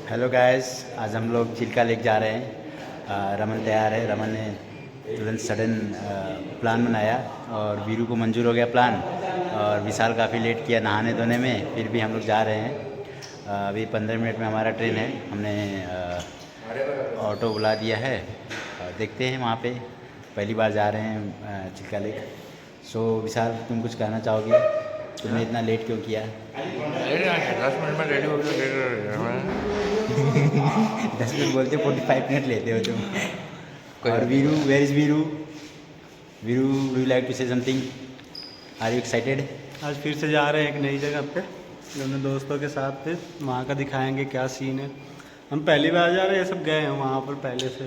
Hello guys, आज हम लोग चिल्का लेक जा रहे हैं। रमन तैयार है। रमन ने तुरंत सडन प्लान बनाया और वीरू को मंजूर हो गया प्लान। और विशाल काफ़ी लेट किया नहाने धोने में, फिर भी हम लोग जा रहे हैं। अभी 15 मिनट में हमारा ट्रेन है। हमने ऑटो बुला दिया है और देखते हैं वहाँ पे। पहली बार जा रहे हैं चिल्का लेक। सो विशाल, तुम कुछ कहना चाहोगे? तुमने इतना लेट क्यों किया? 10 मिनट में रेडी हो गया। 10 मिनट बोलते 45 मिनट लेते हो तुम। और Veeru, where is Veeru? Veeru, do you like to say something? Are you excited? आज फिर से जा रहे हैं एक नई जगह पे, अपने दोस्तों के साथ। फिर वहाँ का दिखाएंगे क्या सीन है। हम पहली बार जा रहे हैं, सब गए हैं वहाँ पर पहले से।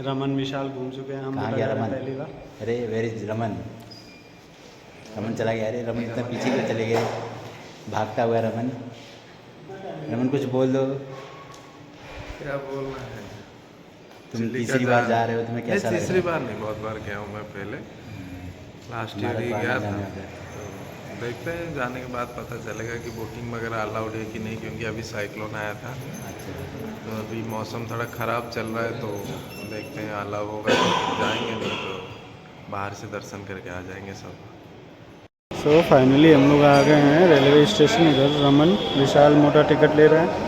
रमन विशाल घूम चुके हैं, हम कहाँ गया रमन? पहली बार। अरे वेयर इज रमन? रमन चला गया। अरे रमन इतना पीछे क्यों चले गए? भागता हुआ रमन। रमन कुछ बोल दो। क्या बोलना है? तुम तीसरी बार जा रहे हो, तुम्हें कैसा लग रहा है? तीसरी बार नहीं, बहुत बार गया हूँ मैं पहले। लास्ट ईयर ही गया था। तो देखते हैं, जाने के बाद पता चलेगा कि बुकिंग वगैरह अलाउड है कि नहीं, क्योंकि अभी साइक्लोन आया था। तो अभी मौसम थोड़ा ख़राब चल रहा है, तो देखते हैं अलाउ होगा तो जाएंगे, नहीं तो बाहर से दर्शन करके आ जाएंगे सब। सो फाइनली हम लोग आ गए हैं रेलवे स्टेशन। इधर रमन विशाल मोटा टिकट ले रहे हैं।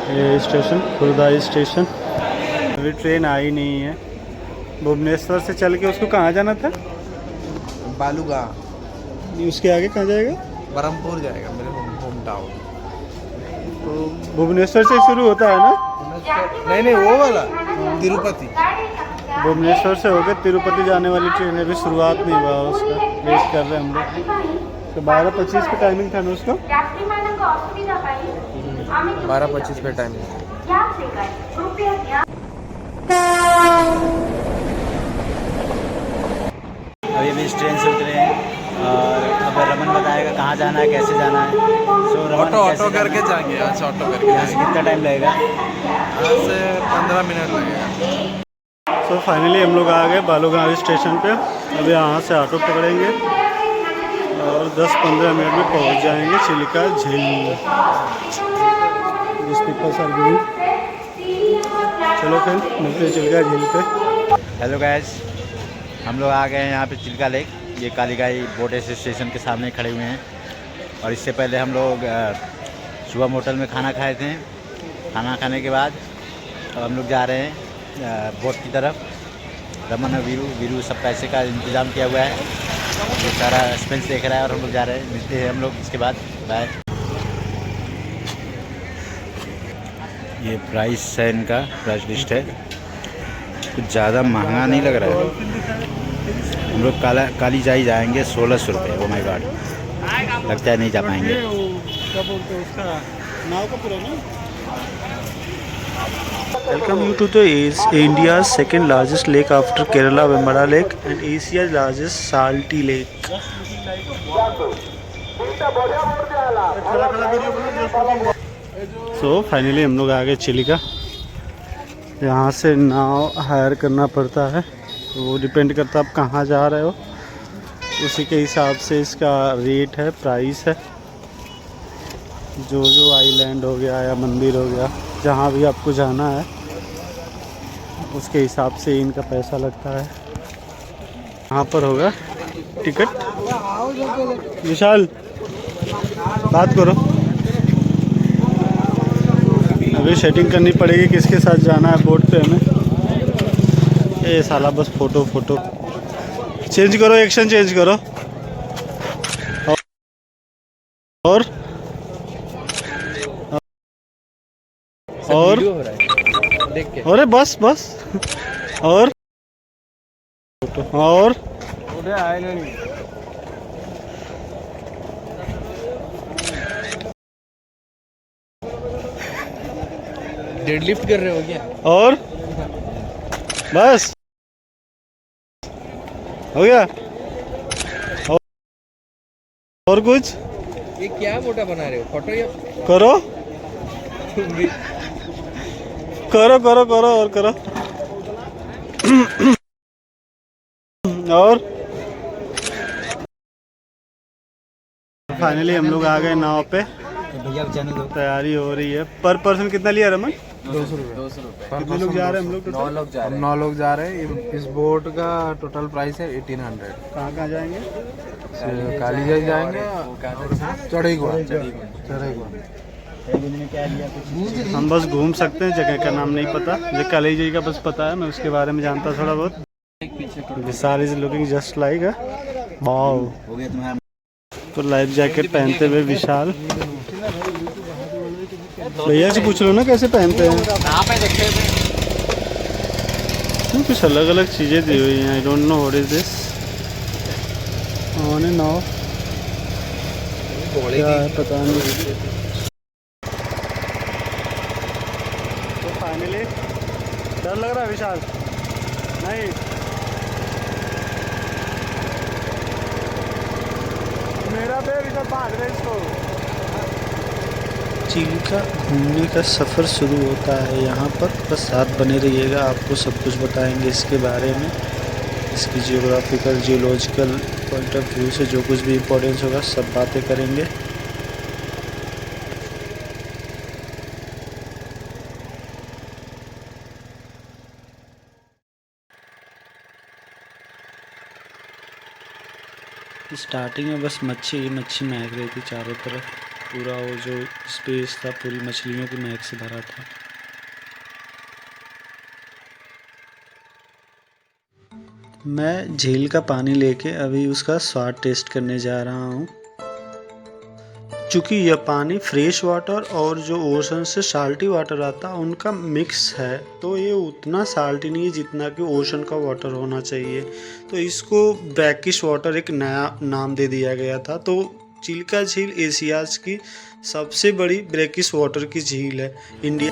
ये स्टेशन खुर्दा स्टेशन। अभी ट्रेन आई नहीं है। भुवनेश्वर से चल के उसको कहाँ जाना था? बालूगांव। उसके आगे कहाँ जाएगा? बरहमपुर जाएगा, मेरे होम टाउन। तो भुवनेश्वर से शुरू होता है ना? नहीं, वो वाला तिरुपति। भुवनेश्वर से होकर तिरुपति जाने वाली ट्रेन अभी शुरुआत नहीं हुआ उसका। वेट कर रहे हैं हम लोग। तो 12:25 का टाइमिंग था ना उसका। 12:25 पे टाइम। अभी भी इस ट्रेन से उतरे हैं और अब रमन बताएगा कहाँ जाना है, कैसे जाना है। सो रमन, ऑटो करके जाएंगे। यहाँ से ऑटो करके यहाँ से कितना टाइम लगेगा? यहाँ से 15 मिनट लगेगा। सो फाइनली हम लोग आ गए बालूगांव स्टेशन पे। अभी यहाँ से ऑटो पकड़ेंगे और 10-15 मिनट में पहुँच जाएंगे चिल्का झील। चलो फिर मिलते हैं चिल्का झील पे। हेलो गाइस, हम लोग आ गए हैं यहाँ पे चिल्का लेक। ये कालीगाई बोट स्टेशन के सामने खड़े हुए हैं। और इससे पहले हम लोग शुभम होटल में खाना खाए थे। खाना खाने के बाद अब हम लोग जा रहे हैं बोट की तरफ। रमन और वीरू सब पैसे का इंतज़ाम किया हुआ है। ये सारा एक्सपेंस देख रहा है और हम लोग जा रहे हैं। मिलते हैं हम लोग इसके बाद। बाय। ये प्राइस है, इनका प्राइस लिस्ट है। कुछ ज़्यादा महंगा नहीं लग रहा है। हम लोग काली जाई जाएंगे 1600 रुपये। ओ माय गॉड, लगता है नहीं जा पाएंगे। क्या बोलते हैं उसका नाव का पूरा नाम? Welcome you to the India's second largest lake after Kerala Vemara Lake and Asia's largest salty lake. So finally हम लोग आ गए चिल्का। यहाँ से नाव हायर करना पड़ता है, वो डिपेंड करता है आप कहाँ जा रहे हो, उसी के हिसाब से इसका रेट है, प्राइस है। जो आइलैंड हो गया या मंदिर हो गया, जहाँ भी आपको जाना है उसके हिसाब से इनका पैसा लगता है। यहाँ पर होगा टिकट। विशाल, बात करो। अभी सेटिंग करनी पड़ेगी किसके साथ जाना है बोट पे हमें। ये साला बस फोटो चेंज करो, एक्शन चेंज करो। और अरे बस और डेडलिफ्ट कर रहे हो क्या? और बस हो गया। और कुछ ये क्या मोटा बना रहे हो? फोटो या करो और करो। और फाइनली हम लोग आ गए नाव पे। भैया चैनल दो। तैयारी हो रही है। पर पर्सन कितना लिया रमन? 200 रुपये। कितने लोग जा रहे हैं हम लोग? 9 लोग जा रहे हैं। 9 लोग जा रहे हैं। इस बोट का टोटल प्राइस है 1800। कहाँ कहाँ जाएंगे? कालीजाई जाएंगे, चढ़ेगुआ। हम बस घूम सकते हैं, जगह का नाम नहीं पता। मुझे कालीजाई का बस पता है, मैं उसके बारे में जानता थोड़ा बहुत। Vishal is looking just like wow. हो गया तुम्हारा। तो लाइफ जैकेट पहनते हुए विशाल। भैया से पूछ लो ना कैसे पहनते हैं। कुछ अलग अलग चीज़ें दी हुई हैं। I don't know what is this. On end of क्या है पता नहीं। तो फाइनली डर लग रहा है विशाल? नहीं, मेरा पे विशाल भाग रहे इसको। चिल्का घूमने का सफ़र शुरू होता है यहाँ पर। बस साथ बने रहिएगा, आपको सब कुछ बताएंगे इसके बारे में। इसकी geographical geological point of view से जो कुछ भी इम्पोर्टेंस होगा सब बातें करेंगे। स्टार्टिंग में बस मच्छी महक रही थी चारों तरफ। पूरा वो जो स्पेस था पूरी मछलियों की महक से भरा था। मैं झील का पानी लेके अभी उसका स्वाद टेस्ट करने जा रहा हूँ। चूँकि यह पानी फ्रेश वाटर और जो ओशन से साल्टी वाटर आता है उनका मिक्स है, तो ये उतना साल्टी नहीं है जितना कि ओशन का वाटर होना चाहिए। तो इसको ब्रैकिश वाटर एक नया नाम दे दिया गया था। तो चिल्का झील एशियाज की सबसे बड़ी ब्रैकिश वाटर की झील है इंडिया।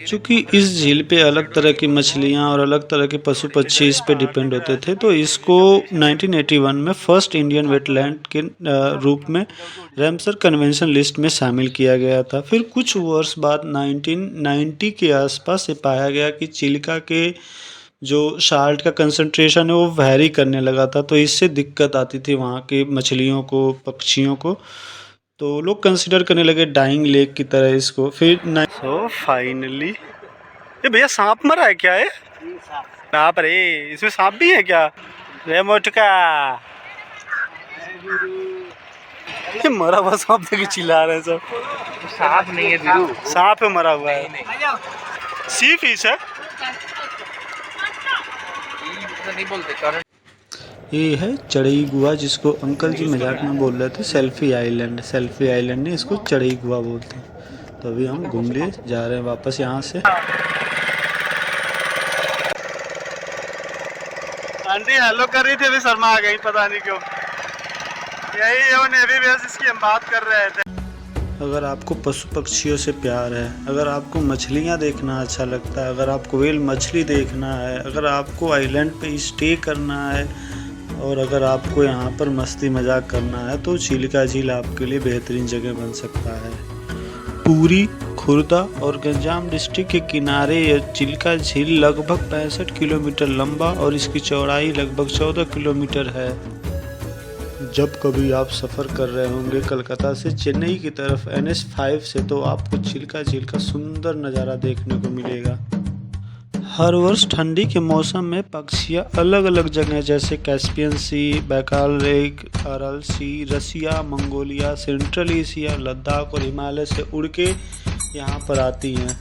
चूँकि इस झील पे अलग तरह की मछलियाँ और अलग तरह के पशु पक्षी इस पे डिपेंड होते थे, तो इसको 1981 में फर्स्ट इंडियन वेटलैंड के रूप में रैमसर कन्वेंशन लिस्ट में शामिल किया गया था। फिर कुछ वर्ष बाद 1990 के आसपास ये पाया गया कि चिल्का के जो साल्ट का कंसंट्रेशन है वो वैरी करने लगा था, तो इससे दिक्कत आती थी वहाँ के मछलियों को, पक्षियों को। तो लोग कंसिडर करने लगे डाइंग लेक की तरह इसको। फिर सो फाइनली ये भैया सांप मरा है क्या? है बाप रे, इसमें सांप भी है क्या? रे मोटका, ये मरा हुआ सांप देख चिल्ला रहे हैं सब। सांप नहीं है वीरू, सांप है मरा हुआ है। सी फिश है नहीं बोलते। ये है चढ़ई गुआ, जिसको अंकल जी मजाक में बोल रहे थे सेल्फी आइलैंड। सेल्फी आइलैंड ने इसको चढ़ई गुआ बोलते हैं। तो अभी हम घूम लिए जा रहे हैं वापस यहाँ से। आंटी हेलो कर रही थी, अभी शर्मा आ गई पता नहीं क्यों। यही है नेवी बेस, इसकी हम बात कर रहे थे। अगर आपको पशु पक्षियों से प्यार है, अगर आपको मछलियाँ देखना अच्छा लगता है, अगर आपको व्हेल मछली देखना है, अगर आपको आइलैंड पे स्टे करना है और अगर आपको यहाँ पर मस्ती मजाक करना है, तो चिल्का झील आपके लिए बेहतरीन जगह बन सकता है। पुरी, खुर्दा और गंजाम डिस्ट्रिक्ट के किनारे यह चिल्का झील लगभग 65 किलोमीटर लंबा और इसकी चौड़ाई लगभग 14 किलोमीटर है। जब कभी आप सफ़र कर रहे होंगे कलकत्ता से चेन्नई की तरफ NH5 से, तो आपको चिल्का झील का सुंदर नज़ारा देखने को मिलेगा। हर वर्ष ठंडी के मौसम में पक्षियाँ अलग अलग जगह जैसे कैस्पियन सी, बैकाल लेक, अरल सी, रसिया, मंगोलिया, सेंट्रल एशिया, लद्दाख और हिमालय से उड़ के यहाँ पर आती हैं।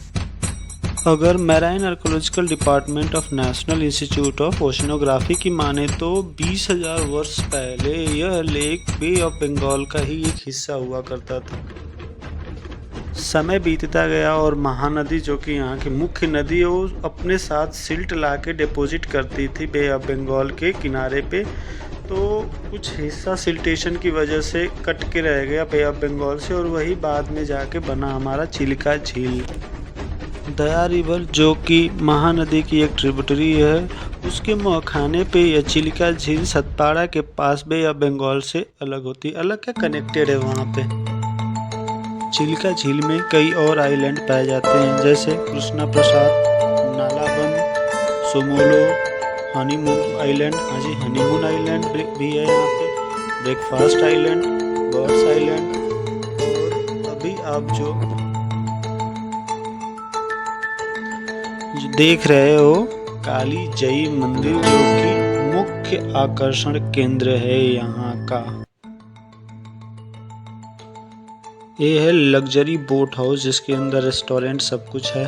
अगर marine archaeological department of national institute of oceanography की माने तो 20,000 वर्ष पहले यह लेक बे ऑफ बंगाल का ही एक हिस्सा हुआ करता था। समय बीतता गया और महानदी, जो कि यहाँ की मुख्य नदी है, वो अपने साथ सिल्ट ला के डिपोजिट करती थी बे ऑफ बंगाल के किनारे पे। तो कुछ हिस्सा सिल्टेशन की वजह से कट के रह गया बे ऑफ बंगाल से, और वही बाद में जाके बना हमारा चिल्का झील। दया रिवर, जो कि महानदी की एक ट्रिब्यूटरी है, उसके मुहाखाने पे यह चिल्का झील सतपाड़ा के पास बे ऑफ बंगाल से अलग होती है। अलग क्या, कनेक्टेड है वहाँ पे। चिल्का झील में कई और आइलैंड पाए जाते हैं, जैसे कृष्णा प्रसाद, नालाबंद, सोमोलो, हनीमून आइलैंड, हाँ जी हनीमून आइलैंड भी है यहाँ पे, ब्रेकफास्ट आइलैंड, बर्ड्स आइलैंड और आप जो देख रहे हो काली जई मंदिर, जो कि मुख्य आकर्षण केंद्र है यहाँ का। ये है लग्जरी बोट हाउस, जिसके अंदर रेस्टोरेंट सब कुछ है।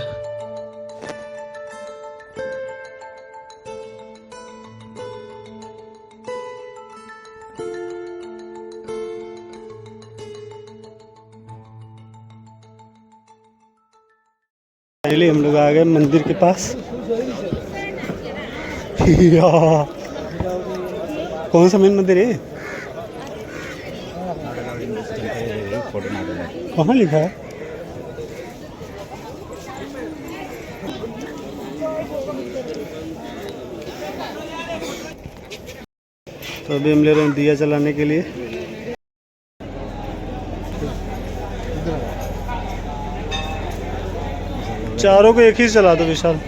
पहले हम लोग आ गए मंदिर के पास। कौन सा मेन मंदिर है? कहाँ लिखा है? तो अभी हम ले रहे हैं दिया जलाने के लिए। चारों को एक ही जला दो विशाल।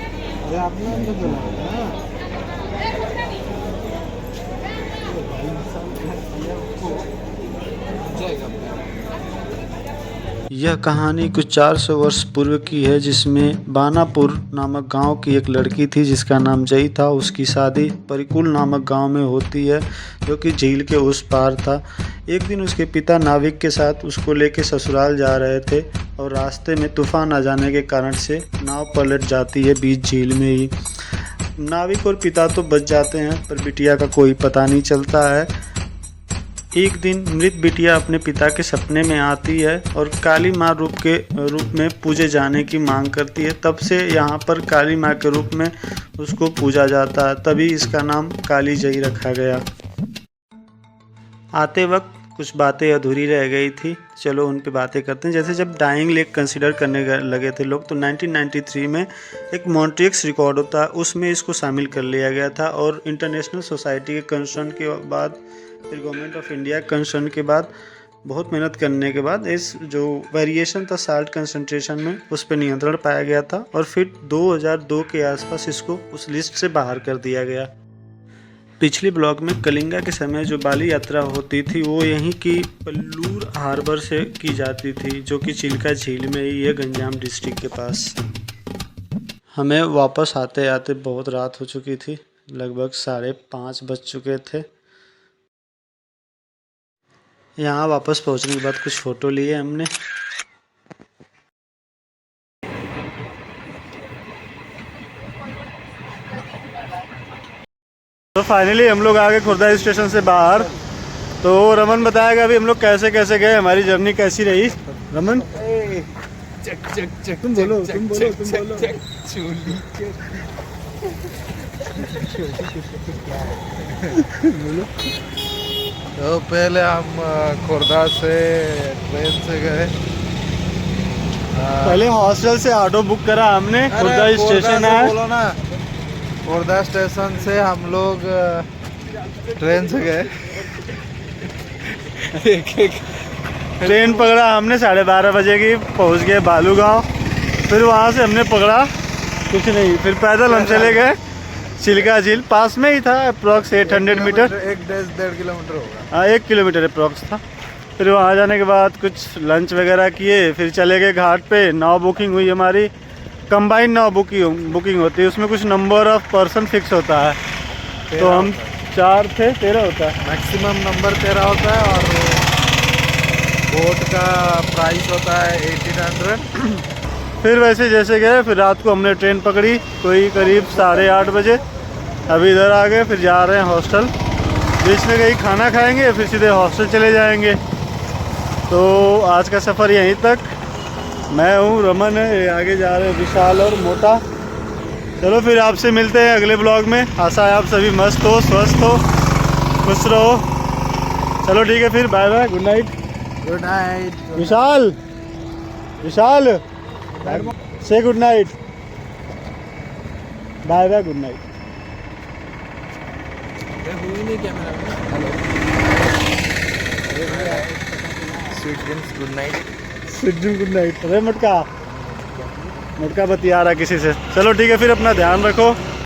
यह कहानी कुछ 400 वर्ष पूर्व की है, जिसमें बानापुर नामक गांव की एक लड़की थी जिसका नाम जई था। उसकी शादी परिकुल नामक गांव में होती है, जो कि झील के उस पार था। एक दिन उसके पिता नाविक के साथ उसको लेके ससुराल जा रहे थे और रास्ते में तूफान आ जाने के कारण से नाव पलट जाती है बीच झील में ही। नाविक और पिता तो बच जाते हैं, पर बिटिया का कोई पता नहीं चलता है। एक दिन मृत बिटिया अपने पिता के सपने में आती है और काली माँ रूप में पूजे जाने की मांग करती है। तब से यहाँ पर काली माँ के रूप में उसको पूजा जाता है, तभी इसका नाम काली जई रखा गया। आते वक्त कुछ बातें अधूरी रह गई थी, चलो उन पे बातें करते हैं। जैसे जब डाइंग लेक कंसिडर करने लगे थे लोग, तो 1993 में एक मॉन्ट्रिक्स रिकॉर्ड होता है, उसमें इसको शामिल कर लिया गया था। और इंटरनेशनल सोसाइटी के कंसर्न के बाद, फिर गवर्नमेंट ऑफ इंडिया कंसर्न के बाद, बहुत मेहनत करने के बाद इस जो वेरिएशन था साल्ट कंसंट्रेशन में, उस पर नियंत्रण पाया गया था। और फिर 2002 के आसपास इसको उस लिस्ट से बाहर कर दिया गया। पिछले ब्लॉग में कलिंगा के समय जो बाली यात्रा होती थी, वो यहीं की पल्लूर हार्बर से की जाती थी, जो कि चिल्का झील में ही है, गंजाम डिस्ट्रिक्ट के पास। हमें वापस आते आते बहुत रात हो चुकी थी, लगभग 5:30 बज चुके थे। यहाँ वापस पहुँचने के बाद कुछ फ़ोटो लिए हमने। तो फाइनली हम लोग आ गए खुर्दा स्टेशन से बाहर। तो रमन बताएगा अभी हम लोग कैसे कैसे गए, हमारी जर्नी कैसी रही। रमन तुम बोलो। तो पहले हम खुर्दा से ट्रेन से गए। पहले हॉस्टल से ऑटो बुक करा हमने, खुर्दा स्टेशन है। खुर्दा स्टेशन से हम लोग ट्रेन से गए। ट्रेन पकड़ा हमने 12:30 बजे की, पहुंच गए बालू गाँव। फिर वहाँ से हमने पकड़ा कुछ नहीं, फिर पैदल हम चले गए चिल्का झील, पास में ही था, अप्रॉक्स 800 मीटर, 1.5 किलोमीटर होगा। हाँ 1 किलोमीटर अप्रॉक्स था। फिर वहाँ जाने के बाद कुछ लंच वगैरह किए, फिर चले गए घाट पे। नाव बुकिंग हुई हमारी, कंबाइन नाव बुकिंग होती है, उसमें कुछ नंबर ऑफ पर्सन फिक्स होता है। तो हम 4 थे, 13 होता है मैक्सिमम नंबर 13 होता है। और बोट का प्राइस होता है 1800। फिर वैसे जैसे गए, फिर रात को हमने ट्रेन पकड़ी कोई करीब 8:30 बजे। अभी इधर आ गए, फिर जा रहे हैं हॉस्टल। बीच में कहीं खाना खाएंगे, फिर सीधे हॉस्टल चले जाएंगे। तो आज का सफ़र यहीं तक। मैं हूँ, रमन है, आगे जा रहे हैं विशाल और मोटा। चलो फिर आपसे मिलते हैं अगले ब्लॉग में। आशा है आप सभी मस्त हो, स्वस्थ हो, खुश रहो। चलो ठीक है, फिर bye bye, good night. Good night Vishal से good night, bye bye, good night. Sweet dreams good night. Sweet dream good night. अरे मुटका बतिया रहा किसी से। चलो ठीक है, फिर अपना ध्यान रखो।